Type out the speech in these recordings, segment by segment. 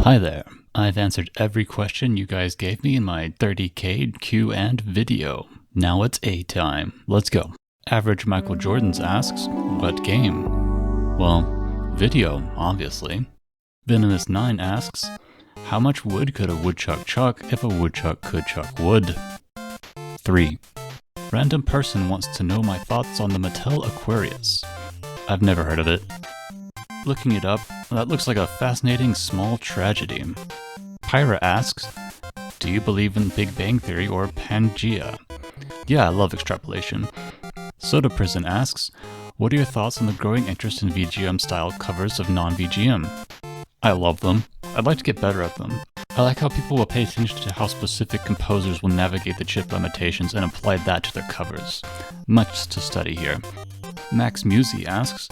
Hi there. I've answered every question you guys gave me in my 30k Q and video. Now it's A time. Let's go. Average Michael Jordans asks, what game? Well, video, obviously. Venomous9 asks, how much wood could a woodchuck chuck if a woodchuck could chuck wood? 3. Random person wants to know my thoughts on the Mattel Aquarius. I've never heard of it. Looking it up, that looks like a fascinating small tragedy. Pyra asks, do you believe in Big Bang Theory or Pangea? Yeah, I love extrapolation. Soda Prison asks, what are your thoughts on the growing interest in VGM-style covers of non-VGM? I love them. I'd like to get better at them. I like how people will pay attention to how specific composers will navigate the chip limitations and apply that to their covers. Much to study here. Max Musi asks,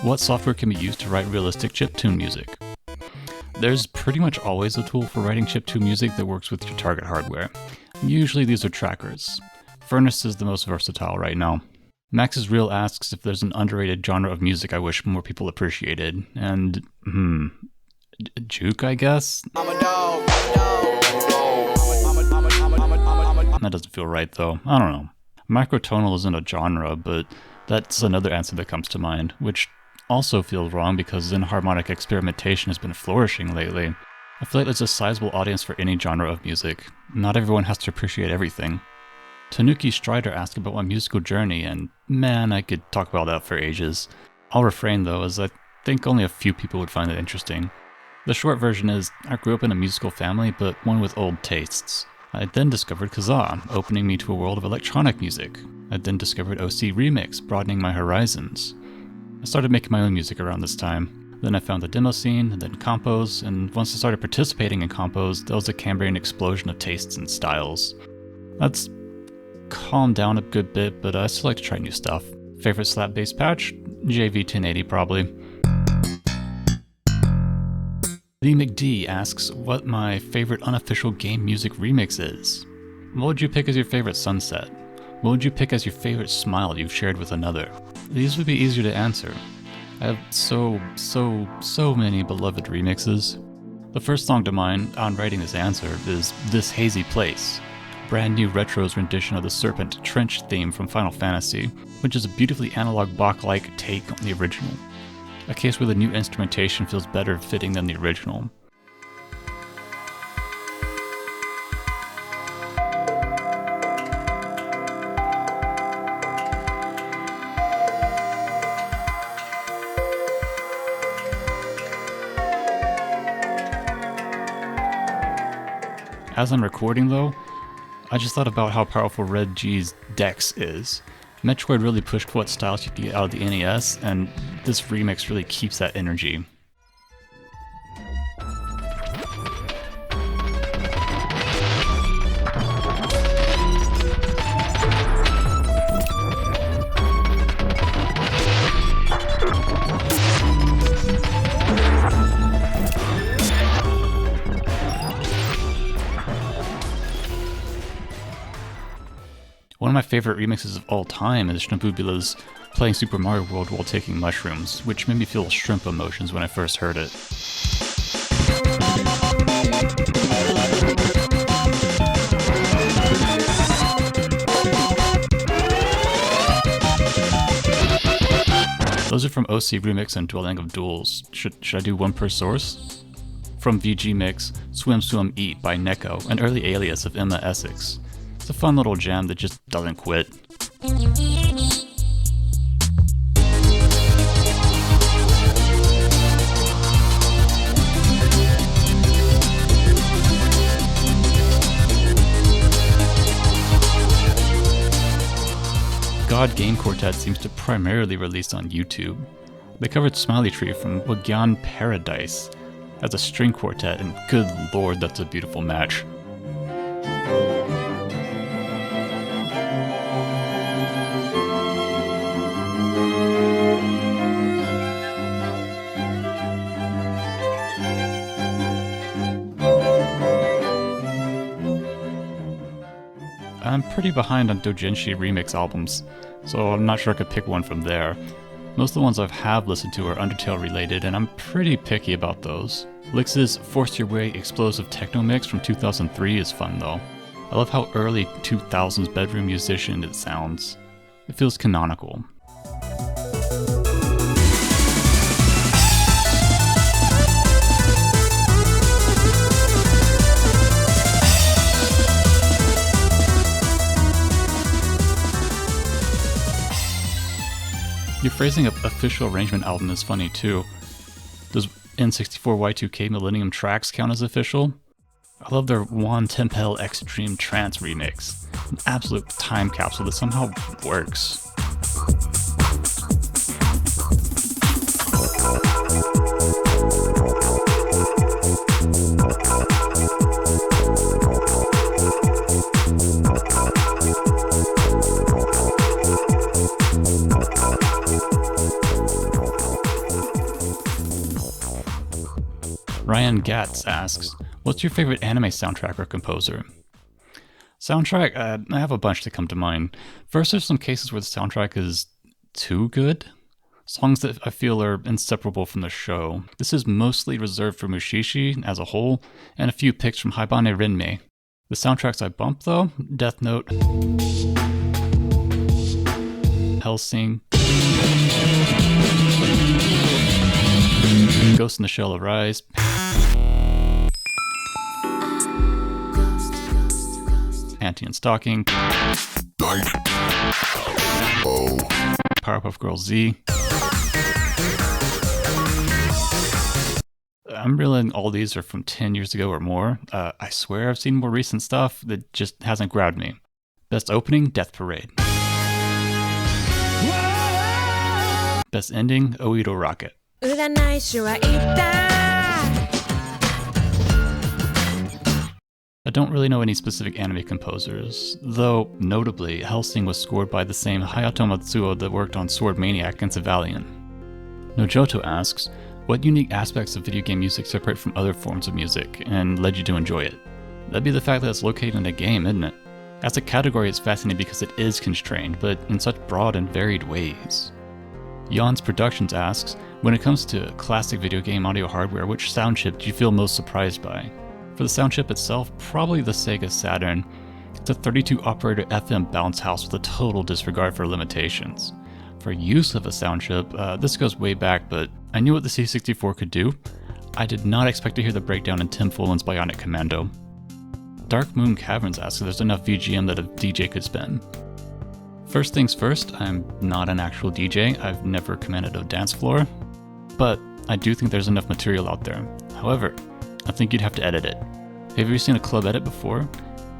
what software can be used to write realistic chiptune music? There's pretty much always a tool for writing chiptune music that works with your target hardware. Usually these are trackers. Furnace is the most versatile right now. Max's Real asks if there's an underrated genre of music I wish more people appreciated, and juke, I guess? That doesn't feel right though, I don't know. Microtonal isn't a genre, but that's another answer that comes to mind, which also feels wrong because enharmonic experimentation has been flourishing lately. I feel like there's a sizable audience for any genre of music. Not everyone has to appreciate everything. Tanuki Strider asked about my musical journey, and man, I could talk about that for ages. I'll refrain though, as I think only a few people would find it interesting. The short version is, I grew up in a musical family, but one with old tastes. I then discovered Kazaa, opening me to a world of electronic music. I then discovered OC Remix, broadening my horizons. I started making my own music around this time. Then I found the demo scene, and then compos, and once I started participating in compos, there was a Cambrian explosion of tastes and styles. That's calmed down a good bit, but I still like to try new stuff. Favorite slap bass patch? JV 1080 probably. Lee McD asks what my favorite unofficial game music remix is. What would you pick as your favorite Sunset? What would you pick as your favorite Smile you've shared with another? These would be easier to answer. I have so many beloved remixes. The first song to mind on writing this answer is This Hazy Place, brand new Retro's rendition of the Serpent Trench theme from Final Fantasy, which is a beautifully analog Bach-like take on the original. A case where the new instrumentation feels better fitting than the original. As I'm recording though, I just thought about how powerful Redg's Dex is. Metroid really pushed what styles you could get out of the NES, and this remix really keeps that energy. One of my favorite remixes of all time is Shnabubula's Playing Super Mario World While Taking Mushrooms, which made me feel shrimp emotions when I first heard it. Those are from OC Remix and Dwelling of Duels. Should I do one per source? From VG Mix, Swim Swim Eat by Neko, an early alias of Emma Essex. It's a fun little jam that just doesn't quit. God Game Quartet seems to primarily release on YouTube. They covered Smiley Tree from Wagyan Paradise as a string quartet, and good lord, that's a beautiful match. I'm pretty behind on doujinshi remix albums, so I'm not sure I could pick one from there. Most of the ones I have listened to are Undertale related, and I'm pretty picky about those. Lix's Force Your Way explosive techno mix from 2003 is fun though. I love how early 2000s bedroom musician it sounds. It feels canonical. Your phrasing of official arrangement album is funny too. Does N64Y2K Millennium Tracks count as official? I love their Waldtempel Extreme Trance remix. An absolute time capsule that somehow works. Ryan Gatz asks, what's your favorite anime soundtrack or composer? Soundtrack, I have a bunch that come to mind. First, there's some cases where the soundtrack is too good. Songs that I feel are inseparable from the show. This is mostly reserved for Mushishi as a whole, and a few picks from Haibane Renmei. The soundtracks I bump though, Death Note, Hellsing, Ghost in the Shell Arise, Panty and Stocking, Powerpuff Girls Z. I'm realizing all these are from 10 years ago or more. I swear I've seen more recent stuff that just hasn't grabbed me. Best opening, Death Parade. Best ending, Oito Rocket. I don't really know any specific anime composers, though notably, Hellsing was scored by the same Hayato Matsuo that worked on Sword Maniac and Civalian. Nojoto asks, what unique aspects of video game music separate from other forms of music and led you to enjoy it? That'd be the fact that it's located in a game, isn't it? As a category, it's fascinating because it is constrained, but in such broad and varied ways. Jan's Productions asks, when it comes to classic video game audio hardware, which sound chip do you feel most surprised by? For the sound chip itself, probably the Sega Saturn. It's a 32 operator FM bounce house with a total disregard for limitations. For use of a sound chip, this goes way back, but I knew what the C64 could do. I did not expect to hear the breakdown in Tim Follins' Bionic Commando. Dark Moon Caverns asks if there's enough VGM that a DJ could spin. First things first, I'm not an actual DJ. I've never commanded a dance floor, but I do think there's enough material out there. However, I think you'd have to edit it. Have you seen a club edit before?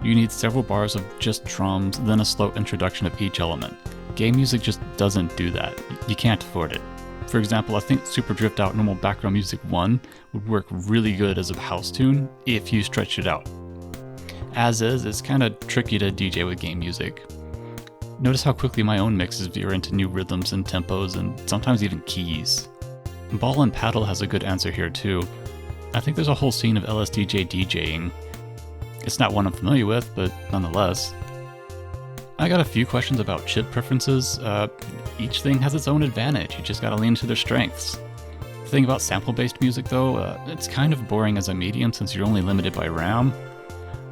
You need several bars of just drums, then a slow introduction of each element. Game music just doesn't do that. You can't afford it. For example, I think Super Drift Out Normal Background Music 1 would work really good as a house tune if you stretched it out. As is, it's kinda tricky to DJ with game music. Notice how quickly my own mixes veer into new rhythms and tempos and sometimes even keys. Ball and Paddle has a good answer here too. I think there's a whole scene of LSDJ DJing. It's not one I'm familiar with, but nonetheless. I got a few questions about chip preferences. Each thing has its own advantage, you just gotta lean into their strengths. The thing about sample-based music though, it's kind of boring as a medium since you're only limited by RAM.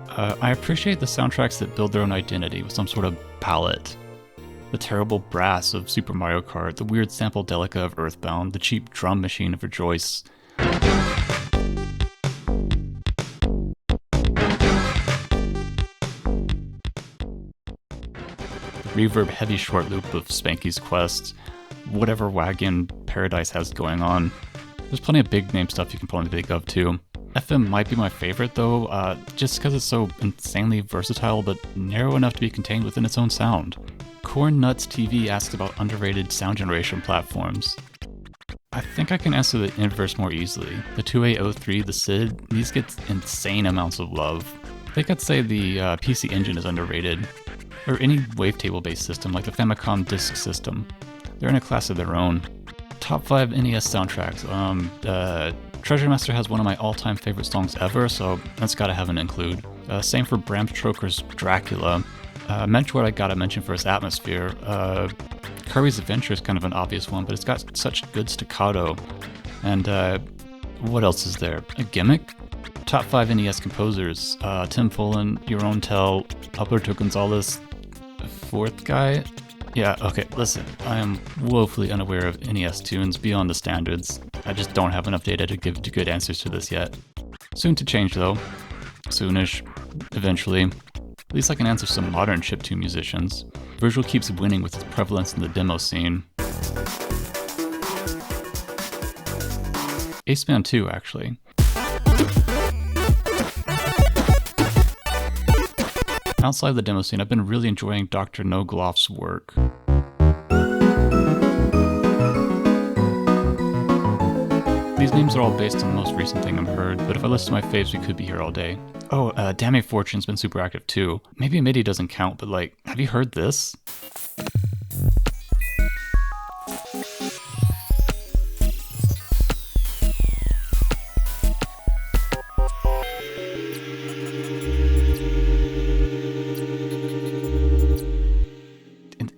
I appreciate the soundtracks that build their own identity with some sort of palette. The terrible brass of Super Mario Kart, the weird sample-delica of Earthbound, the cheap drum machine of Rejoice. Reverb heavy short loop of Spanky's Quest, whatever Wagyan Paradise has going on. There's plenty of big name stuff you can probably think of too. FM might be my favorite though, just because it's so insanely versatile but narrow enough to be contained within its own sound. Corn Nuts TV asks about underrated sound generation platforms. I think I can answer the inverse more easily. The 2803, the SID, these get insane amounts of love. I think I'd say the PC Engine is underrated. Or any wavetable-based system like the Famicom Disk System. They're in a class of their own. Top 5 NES soundtracks. Treasure Master has one of my all-time favorite songs ever, so that's gotta have an include. Same for Bram Stoker's Dracula. Mentor I gotta mention for its atmosphere. Kirby's Adventure is kind of an obvious one, but it's got such good staccato. And What else is there? A gimmick? Top 5 NES composers. Tim Follin, Your Own Tell, Alberto Gonzalez, fourth guy? Yeah, okay, listen, I am woefully unaware of NES tunes beyond the standards. I just don't have enough data to give good answers to this yet. Soon to change though. Soonish. Eventually. At least I can answer some modern chiptune musicians. Virgil keeps winning with his prevalence in the demo scene. Aceman 2, actually. Outside the demo scene, I've been really enjoying Dr. Nogloff's work. These names are all based on the most recent thing I've heard, but if I list my faves, we could be here all day. Oh, Damn Fortune's been super active too. Maybe a MIDI doesn't count, but like, have you heard this?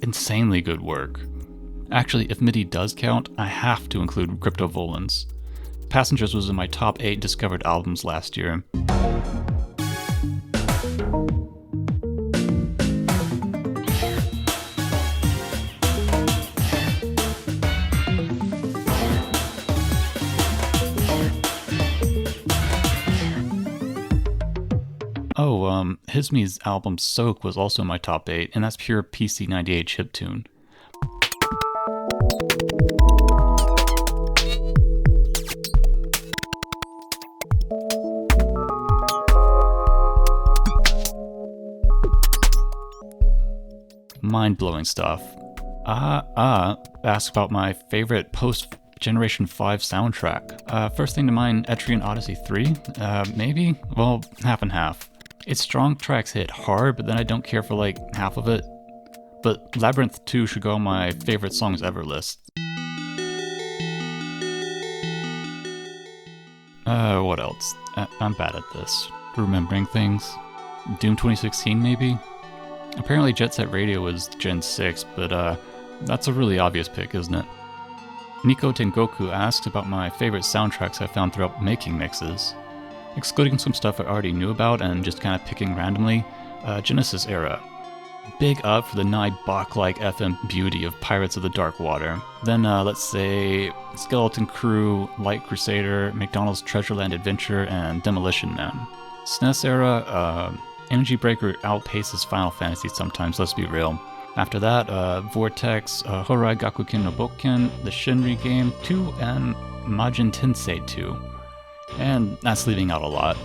Insanely good work. Actually, if MIDI does count, I have to include Crypto Volans. Passengers was in my top 8 discovered albums last year. Oh, Hizmi's album Soak was also in my top 8, and that's pure PC98 chiptune. Mind-blowing stuff. Ask about my favorite post-Generation 5 soundtrack. First thing to mind, Etrian Odyssey 3? Maybe? Well, half and half. Its strong tracks hit hard, but then I don't care for like half of it. But Labyrinth 2 should go on my favorite songs ever list. What else? I'm bad at this. Remembering things. Doom 2016 maybe? Apparently Jet Set Radio was Gen 6, but that's a really obvious pick, isn't it? Nico Tengoku asks about my favorite soundtracks I found throughout making mixes. Excluding some stuff I already knew about and just kind of picking randomly, Genesis era. Big up for the Bach-like FM beauty of Pirates of the Dark Water. Then let's say Skeleton Crew, Light Crusader, McDonald's Treasureland Adventure, and Demolition Man. SNES era, Energy Breaker outpaces Final Fantasy sometimes, let's be real. After that, Vortex, Horai Gakuken no Bokken, the Shinri game 2, and Majin Tensei 2. And that's leaving out a lot.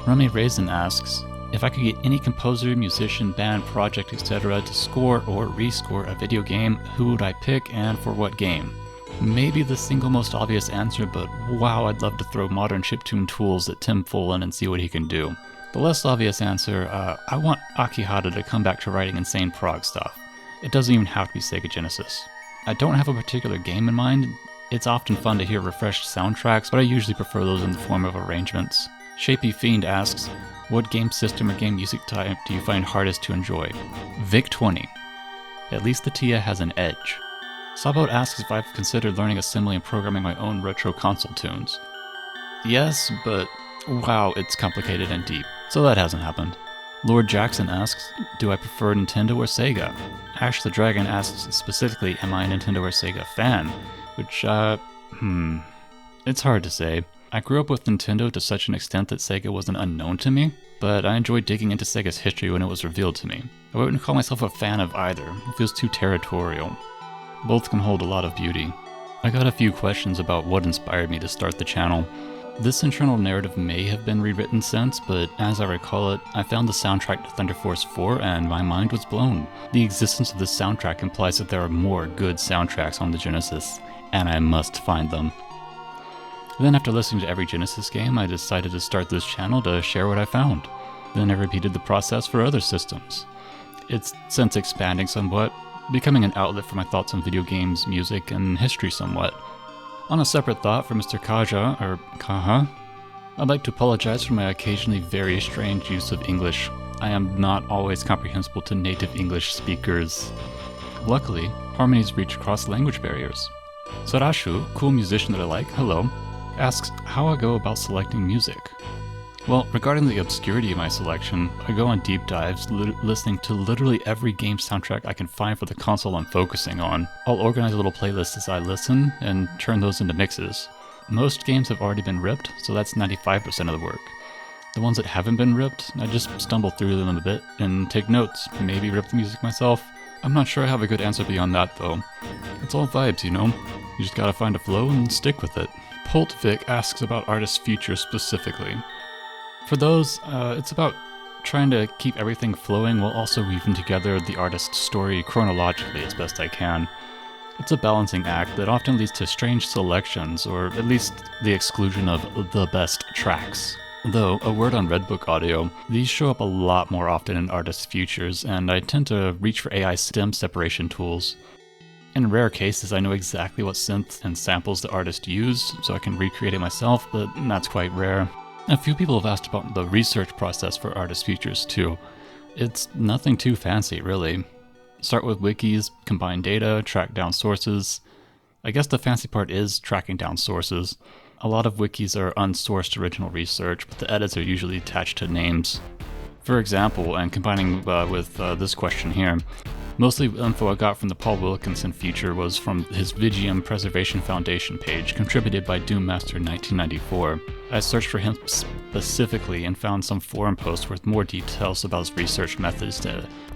Rummy Raisin asks, if I could get any composer, musician, band, project, etc. to score or rescore a video game, who would I pick and for what game? Maybe the single most obvious answer, but wow, I'd love to throw modern chiptune tools at Tim Follin and see what he can do. The less obvious answer, I want Akihata to come back to writing insane prog stuff. It doesn't even have to be Sega Genesis. I don't have a particular game in mind. It's often fun to hear refreshed soundtracks, but I usually prefer those in the form of arrangements. Shapey Fiend asks, what game system or game music type do you find hardest to enjoy? VIC-20. At least the TIA has an edge. Sabot asks if I've considered learning assembly and programming my own retro console tunes. Yes, but wow, it's complicated and deep, so that hasn't happened. Lord Jackson asks, do I prefer Nintendo or Sega? Ash the Dragon asks specifically, am I a Nintendo or Sega fan? Which, it's hard to say. I grew up with Nintendo to such an extent that Sega wasn't unknown to me, but I enjoyed digging into Sega's history when it was revealed to me. I wouldn't call myself a fan of either, it feels too territorial. Both can hold a lot of beauty. I got a few questions about what inspired me to start the channel. This internal narrative may have been rewritten since, but as I recall it, I found the soundtrack to Thunder Force 4 and my mind was blown. The existence of this soundtrack implies that there are more good soundtracks on the Genesis, and I must find them. Then after listening to every Genesis game, I decided to start this channel to share what I found. Then I repeated the process for other systems. It's since expanding somewhat, becoming an outlet for my thoughts on video games, music, and history somewhat. On a separate thought for Mr. Kaja, or Kaha, I'd like to apologize for my occasionally very strange use of English. I am not always comprehensible to native English speakers. Luckily, harmonies reach across language barriers. Sarashu, cool musician that I like, hello. asks how I go about selecting music. Well, regarding the obscurity of my selection, I go on deep dives, listening to literally every game soundtrack I can find for the console I'm focusing on. I'll organize a little playlist as I listen, and turn those into mixes. Most games have already been ripped, so that's 95% of the work. The ones that haven't been ripped, I just stumble through them a bit and take notes, maybe rip the music myself. I'm not sure I have a good answer beyond that though. It's all vibes, you know? You just gotta find a flow and stick with it. Poltvic asks about artist features specifically. For those, it's about trying to keep everything flowing while also weaving together the artist's story chronologically as best I can. It's a balancing act that often leads to strange selections, or at least the exclusion of the best tracks. Though, a word on Redbook audio, these show up a lot more often in artist features, and I tend to reach for AI stem separation tools. In rare cases, I know exactly what synth and samples the artist used, so I can recreate it myself, but that's quite rare. A few people have asked about the research process for artist features too. It's nothing too fancy, really. Start with wikis, combine data, track down sources. I guess the fancy part is tracking down sources. A lot of wikis are unsourced original research, but the edits are usually attached to names. For example, and combining with this question here, mostly the info I got from the Paul Wilkinson feature was from his Vigium Preservation Foundation page, contributed by Doommaster 1994. I searched for him specifically and found some forum posts with more details about his research methods,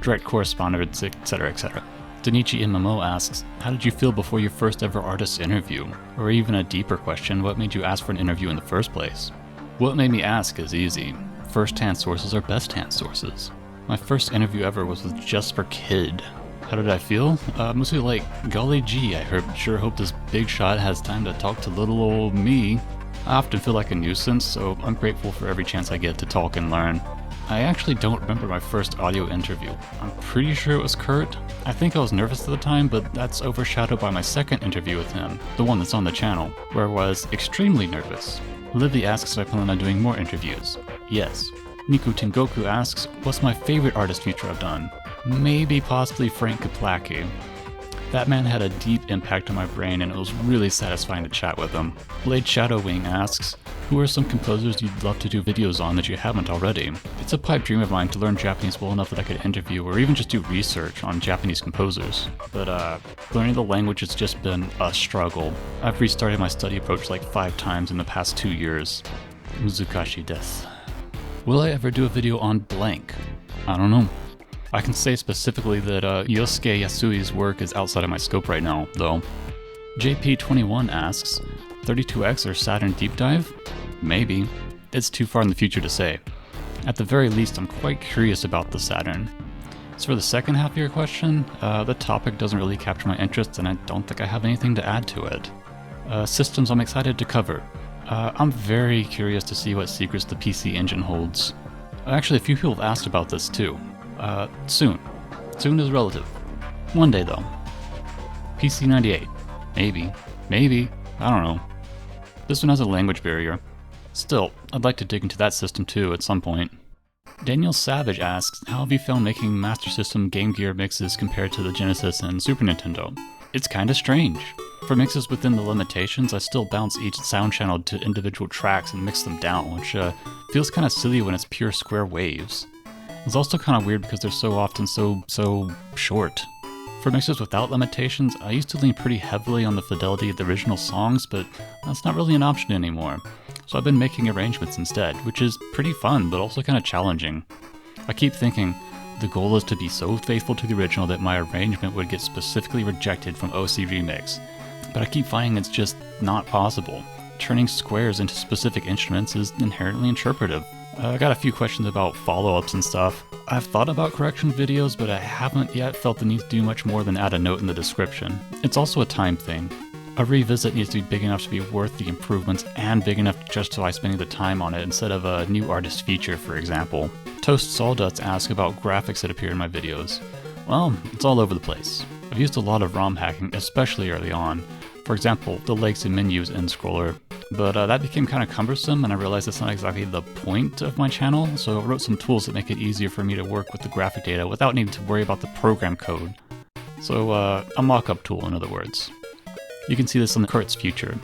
direct correspondence, etc, etc. Taniuchi MMO asks, how did you feel before your first ever artist interview? Or even a deeper question, what made you ask for an interview in the first place? What made me ask is easy. First-hand sources are best-hand sources. My first interview ever was with Just for Kid. How did I feel? Mostly like, golly gee, sure hope this big shot has time to talk to little old me. I often feel like a nuisance, so I'm grateful for every chance I get to talk and learn. I actually don't remember my first audio interview. I'm pretty sure it was Kurt. I think I was nervous at the time, but that's overshadowed by my second interview with him, the one that's on the channel, where I was extremely nervous. Livy asks if I plan on doing more interviews. Yes. Niku Tengoku asks, what's my favorite artist feature I've done? Maybe possibly Frank Kaplaki. That man had a deep impact on my brain and it was really satisfying to chat with him. Blade Shadowwing asks, who are some composers you'd love to do videos on that you haven't already? It's a pipe dream of mine to learn Japanese well enough that I could interview or even just do research on Japanese composers. But learning the language has just been a struggle. I've restarted my study approach like 5 times in the past 2 years. Muzukashi desu. Will I ever do a video on blank? I don't know. I can say specifically that Yosuke Yasui's work is outside of my scope right now, though. JP21 asks, 32X or Saturn Deep Dive? Maybe. It's too far in the future to say. At the very least, I'm quite curious about the Saturn. As for the second half of your question, the topic doesn't really capture my interest and I don't think I have anything to add to it. Systems I'm excited to cover. I'm very curious to see what secrets the PC Engine holds. Actually, a few people have asked about this too. Soon. Soon is relative. One day though. PC98. Maybe. Maybe. I don't know. This one has a language barrier. Still, I'd like to dig into that system too at some point. Daniel Savage asks, how have you found making Master System Game Gear mixes compared to the Genesis and Super Nintendo? It's kinda strange. For mixes within the limitations, I still bounce each sound channel to individual tracks and mix them down, which feels kinda silly when it's pure square waves. It's also kinda weird because they're so often so short. For mixes without limitations, I used to lean pretty heavily on the fidelity of the original songs, but that's not really an option anymore. So I've been making arrangements instead, which is pretty fun, but also kinda challenging. I keep thinking, the goal is to be so faithful to the original that my arrangement would get specifically rejected from OC Remix. But I keep finding it's just not possible. Turning squares into specific instruments is inherently interpretive. I got a few questions about follow-ups and stuff. I've thought about correction videos, but I haven't yet felt the need to do much more than add a note in the description. It's also a time thing. A revisit needs to be big enough to be worth the improvements and big enough to justify spending the time on it instead of a new artist feature, for example. Toast Sawdust asks about graphics that appear in my videos. Well, it's all over the place. I've used a lot of ROM hacking, especially early on. For example, the legs and menus end scroller. But that became kind of cumbersome and I realized that's not exactly the point of my channel, so I wrote some tools that make it easier for me to work with the graphic data without needing to worry about the program code. So a mock-up tool, in other words. You can see this in Kurt's future.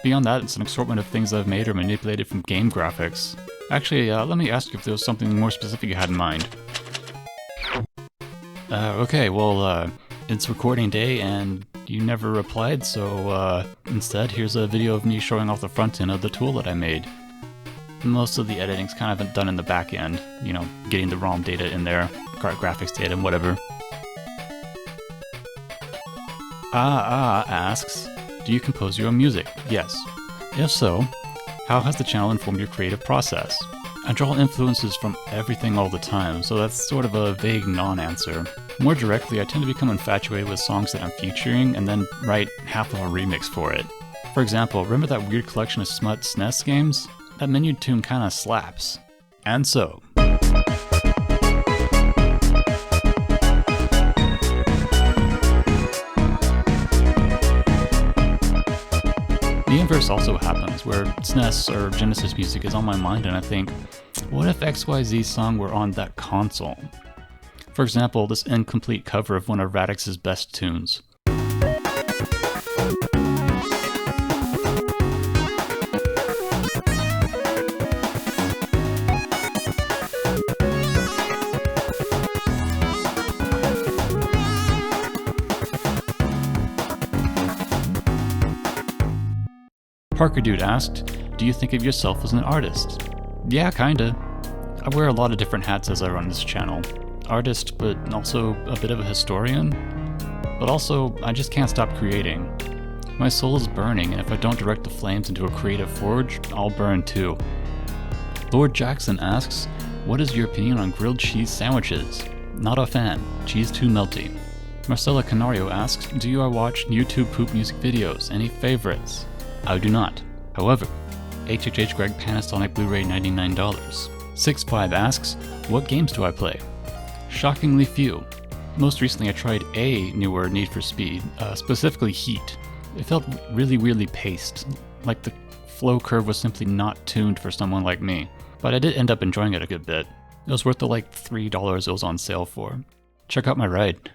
Beyond that, it's an assortment of things I've made or manipulated from game graphics. Actually, let me ask you if there was something more specific you had in mind. Okay, well, it's recording day and you never replied, so instead here's a video of me showing off the front end of the tool that I made. Most of the editing's kind of done in the back end, you know, getting the ROM data in there, graphics data and whatever. Asks, do you compose your own music? Yes. If so, how has the channel informed your creative process? I draw influences from everything all the time, so that's sort of a vague non-answer. More directly, I tend to become infatuated with songs that I'm featuring and then write half of a remix for it. For example, remember that weird collection of smut SNES games? That menu tune kinda slaps. And so. The inverse also happens, where SNES or Genesis music is on my mind and I think, what if XYZ song were on that console? For example, this incomplete cover of one of Radix's best tunes. Parker Dude asked, do you think of yourself as an artist? Yeah, kinda. I wear a lot of different hats as I run this channel. Artist, but also a bit of a historian. But also, I just can't stop creating. My soul is burning, and if I don't direct the flames into a creative forge, I'll burn too. Lord Jackson asks, what is your opinion on grilled cheese sandwiches? Not a fan. Cheese too melty. Marcella Canario asks, do you watch YouTube poop music videos? Any favorites? I do not. However, HHH Greg Panasonic Blu-ray $99. 6'5 asks, what games do I play? Shockingly few. Most recently I tried a newer Need for Speed, specifically Heat. It felt really weirdly paced, like the flow curve was simply not tuned for someone like me. But I did end up enjoying it a good bit. It was worth the like $3 it was on sale for. Check out my ride.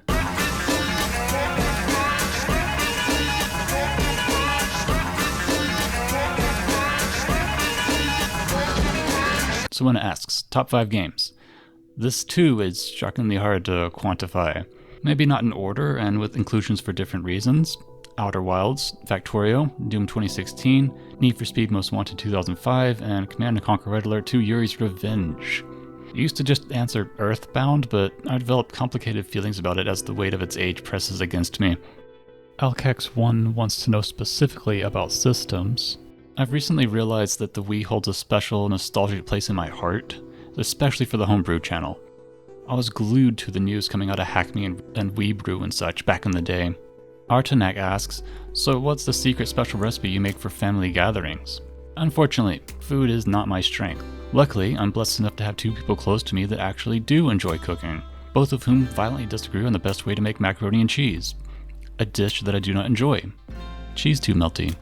Someone asks, top 5 games. This too is shockingly hard to quantify. Maybe not in order and with inclusions for different reasons. Outer Wilds, Factorio, Doom 2016, Need for Speed Most Wanted 2005, and Command & Conquer: Red Alert 2 Yuri's Revenge. I used to just answer Earthbound, but I developed complicated feelings about it as the weight of its age presses against me. Alkex1 wants to know specifically about systems. I've recently realized that the Wii holds a special nostalgic place in my heart, especially for the Homebrew channel. I was glued to the news coming out of Hack Me and Weebrew and such back in the day. Artanak asks, so what's the secret special recipe you make for family gatherings? Unfortunately, food is not my strength. Luckily, I'm blessed enough to have 2 people close to me that actually do enjoy cooking, both of whom violently disagree on the best way to make macaroni and cheese. A dish that I do not enjoy. Cheese too melty.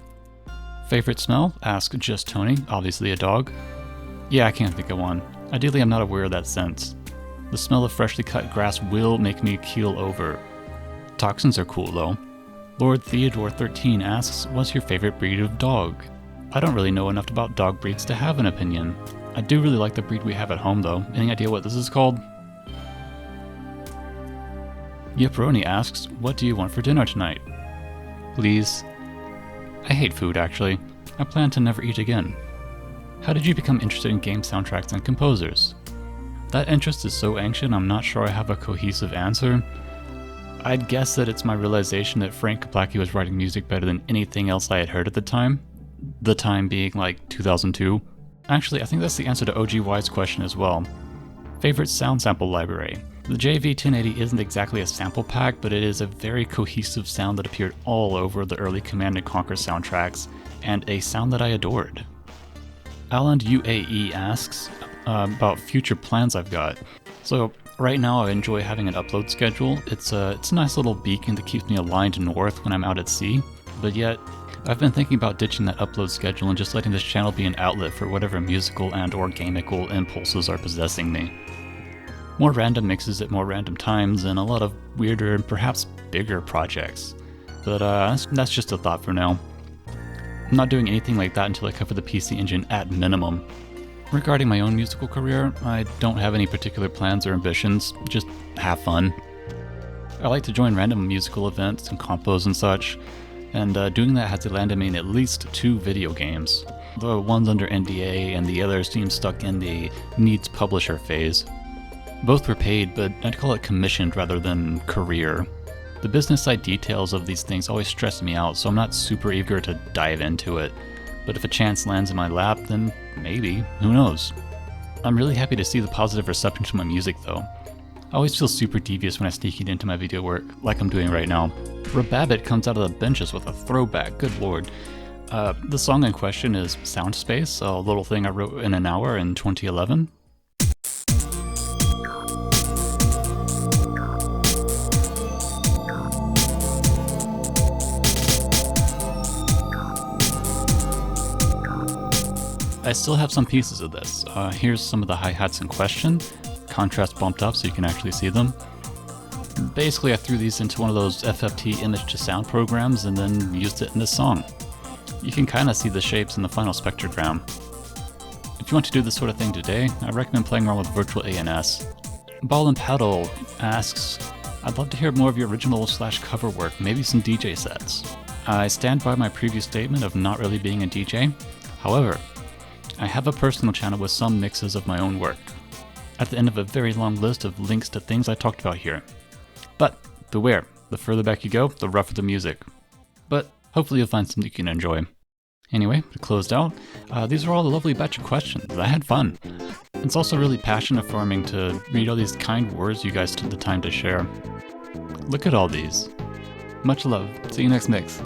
Favorite smell? Ask Just Tony, obviously a dog. Yeah, I can't think of one. Ideally, I'm not aware of that sense. The smell of freshly cut grass will make me keel over. Toxins are cool though. Lord Theodore 13 asks, what's your favorite breed of dog? I don't really know enough about dog breeds to have an opinion. I do really like the breed we have at home though. Any idea what this is called? Yiproni asks, what do you want for dinner tonight? Please. I hate food, actually. I plan to never eat again. How did you become interested in game soundtracks and composers? That interest is so ancient, I'm not sure I have a cohesive answer. I'd guess that it's my realization that Frank Kaplaki was writing music better than anything else I had heard at the time. The time being like 2002. Actually, I think that's the answer to OGY's question as well. Favorite sound sample library? The JV1080 isn't exactly a sample pack, but it is a very cohesive sound that appeared all over the early Command & Conquer soundtracks, and a sound that I adored. Alan UAE asks about future plans I've got. So right now I enjoy having an upload schedule. It's a nice little beacon that keeps me aligned north when I'm out at sea, but yet I've been thinking about ditching that upload schedule and just letting this channel be an outlet for whatever musical and or gamical impulses are possessing me. More random mixes at more random times, and a lot of weirder and perhaps bigger projects. But that's just a thought for now. I'm not doing anything like that until I cover the PC Engine at minimum. Regarding my own musical career, I don't have any particular plans or ambitions, just have fun. I like to join random musical events and compos and such, and doing that has landed me in at least 2 video games. The one's under NDA and the other seems stuck in the needs publisher phase. Both were paid, but I'd call it commissioned rather than career. The business side details of these things always stress me out, so I'm not super eager to dive into it. But if a chance lands in my lap, then maybe, who knows. I'm really happy to see the positive reception to my music though. I always feel super devious when I sneak it into my video work, like I'm doing right now. Rababbit comes out of the benches with a throwback, good lord. The song in question is Sound Space, a little thing I wrote in an hour in 2011. I still have some pieces of this. Here's some of the hi-hats in question, contrast bumped up so you can actually see them. Basically, I threw these into one of those FFT image to sound programs and then used it in this song. You can kind of see the shapes in the final spectrogram. If you want to do this sort of thing today, I recommend playing around with virtual ANS. Ball and Paddle asks, I'd love to hear more of your original/cover work, maybe some DJ sets. I stand by my previous statement of not really being a DJ. However, I have a personal channel with some mixes of my own work, at the end of a very long list of links to things I talked about here. But beware, the further back you go, the rougher the music. But hopefully you'll find something you can enjoy. Anyway, to close out, these are all a lovely batch of questions. I had fun. It's also really passion affirming to read all these kind words you guys took the time to share. Look at all these. Much love. See you next mix.